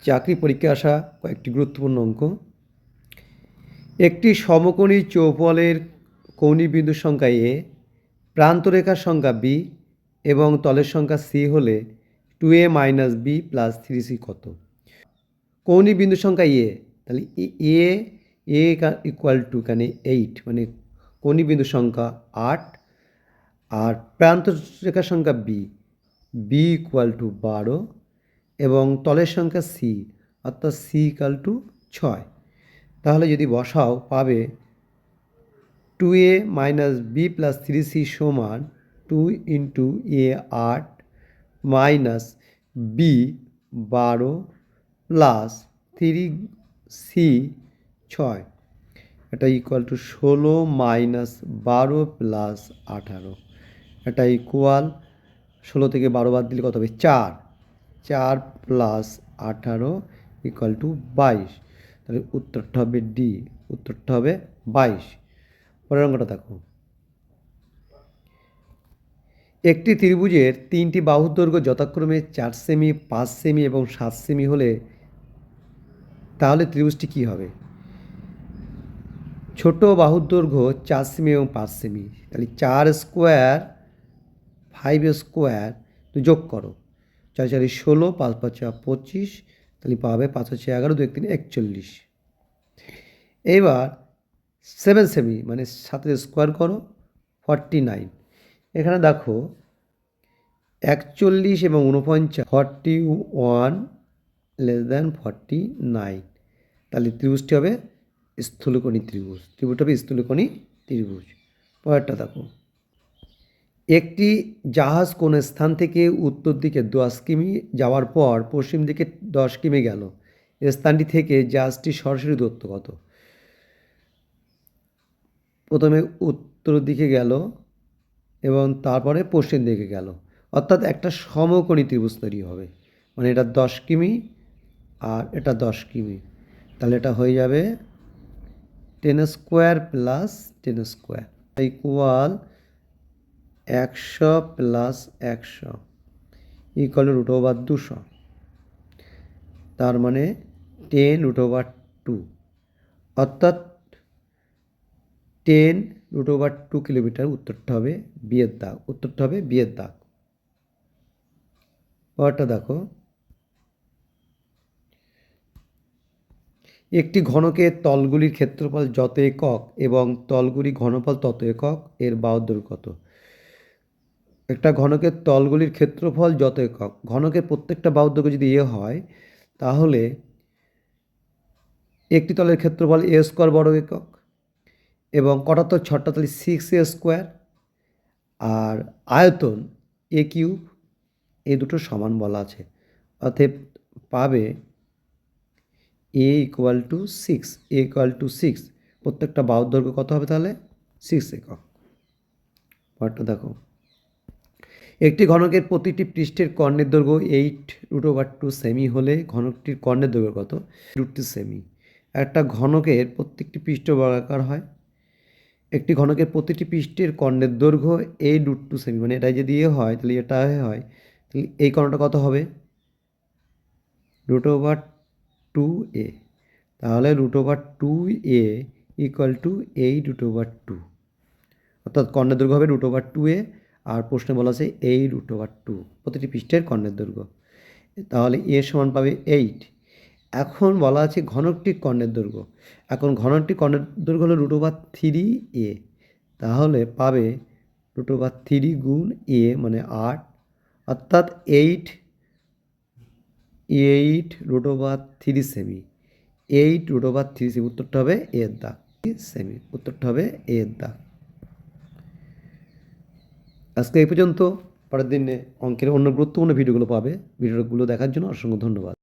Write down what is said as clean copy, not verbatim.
চাকরি পরীক্ষায় আসা কয়েকটি গুরুত্বপূর্ণ অঙ্ক। একটি সমকোণী চৌপলের কৌণিক বিন্দুর সংখ্যা এ, প্রান্তরেখার সংখ্যা বি এবং তলের সংখ্যা সি হলে 2a - b + 3c কত? কৌণিক বিন্দুর সংখ্যা এ, তাহলে এ ইকুয়াল টু এখানে 8, মানে কৌণিক বিন্দুর সংখ্যা 8, আর প্রান্তরেখার সংখ্যা বি ইকুয়াল টু 12 এবং তলের সংখ্যা সি, অর্থাৎ সি ইকুয়াল টু 6। তাহলে যদি বসাও পাবে 2a - b + 3c সমান 2 × a 8 minus b 12 plus 3c 6, এটা ইকুয়াল টু 16 - 12 প্লাস 18, এটা ইকুয়াল 16 থেকে 12 বাদ দিলে কত হবে? 4 প্লাস 18 ইকুয়াল টু 22। তাহলে উত্তরটা হবে ডি, উত্তরটা হবে 22। পরের অঙ্কটা দেখো। একটি ত্রিভুজের 3টি বাহুর দৈর্ঘ্য যথাক্রমে 4 সেমি, 5 সেমি এবং 7 সেমি হলে তাহলে ত্রিভুজটি কী হবে? ছোট বাহুর দৈর্ঘ্য 4 সেমি এবং 5 সেমি, তাহলে 4 স্কোয়ার 5 স্কোয়ার তো যোগ করো, 4 4 16, 5 5 25, তাহলে পাবে 5 হচ্ছে 11, 2 1 3 41। এবার 7 সেমি মানে 7 স্কোয়ার করো 49। এখানে দেখো 41 এবং 49, 41 < 49, তাহলে ত্রিভুজটি হবে স্থূলকোণী ত্রিভুজ। ত্রিভুজটা হবে স্থূলকোণী ত্রিভুজ। পরেরটা দেখো। একটি জাহাজ কোনো স্থান থেকে উত্তর দিকে 10 কিমি যাওয়ার পর পশ্চিম দিকে 10 কিমি গেল, স্থানটি থেকে জাহাজটি সরাসরি দূরত্ব কত? প্রথমে উত্তর দিকে গেল এবং তারপরে পশ্চিম দিকে গেল, অর্থাৎ একটা সমকোণী ত্রিভুজ তৈরি হবে। মানে এটা 10 কিমি আর এটা 10 কিমি, তাহলে এটা হয়ে যাবে 10 square plus 10 square equal 100 plus 100 equal √200, তার মানে 10√2, অর্থাৎ 10√2 কিলোমিটার। উত্তরটা হবে বিয়ের দাগ, উত্তরটা হবে বিয়ের দাগ। পরেরটা দেখো। একটি ঘনকের তলগুলির ক্ষেত্রফল যত একক এবং তলগুলি ঘনফল তত একক, এর বাহুর দৈর্ঘ্য কত? একটা ঘনকের তলগুলির ক্ষেত্রফল যত একক, ঘনকের প্রত্যেকটা বাহুর দৈর্ঘ্য যদি এ হয় তাহলে একটি তলের ক্ষেত্রফল এ স্কোয়ার বড় একক এবং কটা তো 6টা, তাহলে 6a স্কোয়ার, আর আয়তন a কিউব, এই দুটো সমান বলা আছে। অতএব পাবে a ইকুয়াল টু 6, প্রত্যেকটা বাহুর দৈর্ঘ্য কত হবে তাহলে? 6 একক। পরেরটা দেখো। একটি ঘনকের প্রতিটি পৃষ্ঠের কর্ণের দৈর্ঘ্য 8√2 সেমি হলে ঘনকটির কর্ণের দৈর্ঘ্য কত? √2 সেমি। একটা ঘনকের প্রত্যেকটি পৃষ্ঠ বর্গাকার হয়, একটি ঘনকের প্রতিটি পৃষ্ঠের কর্ণের দৈর্ঘ্য 8√2 সেমি, মানে এটা যদি এ হয় তাহলে এটা হয়, তাহলে এই কর্ণটা কত হবে? √2a, তাহলে √2a ইকুয়াল টু 8√2, অর্থাৎ কর্ণের দৈর্ঘ্য হবে √2a, আর প্রশ্নে বলা আছে 8√2 প্রতিটি পৃষ্ঠের কর্ণের দৈর্ঘ্য, তাহলে এ সমান পাবে 8। এখন বলা আছে ঘনকটির কর্ণের দৈর্ঘ্য। এখন ঘনকটির কর্ণের দৈর্ঘ্য হলো √3a, তাহলে পাবে √3 গুণ a মানে 8, অর্থাৎ 8√3 সেমি, 8√3 সেমি, উত্তরটা হবে এর দাগ সেমি, উত্তরটা হবে এর দাগ। আজকে এই পর্যন্ত। পরের দিনে অঙ্কের অন্য গুরুত্বপূর্ণ ভিডিওগুলো পাবে। ভিডিওগুলো দেখার জন্য অসংখ্য ধন্যবাদ।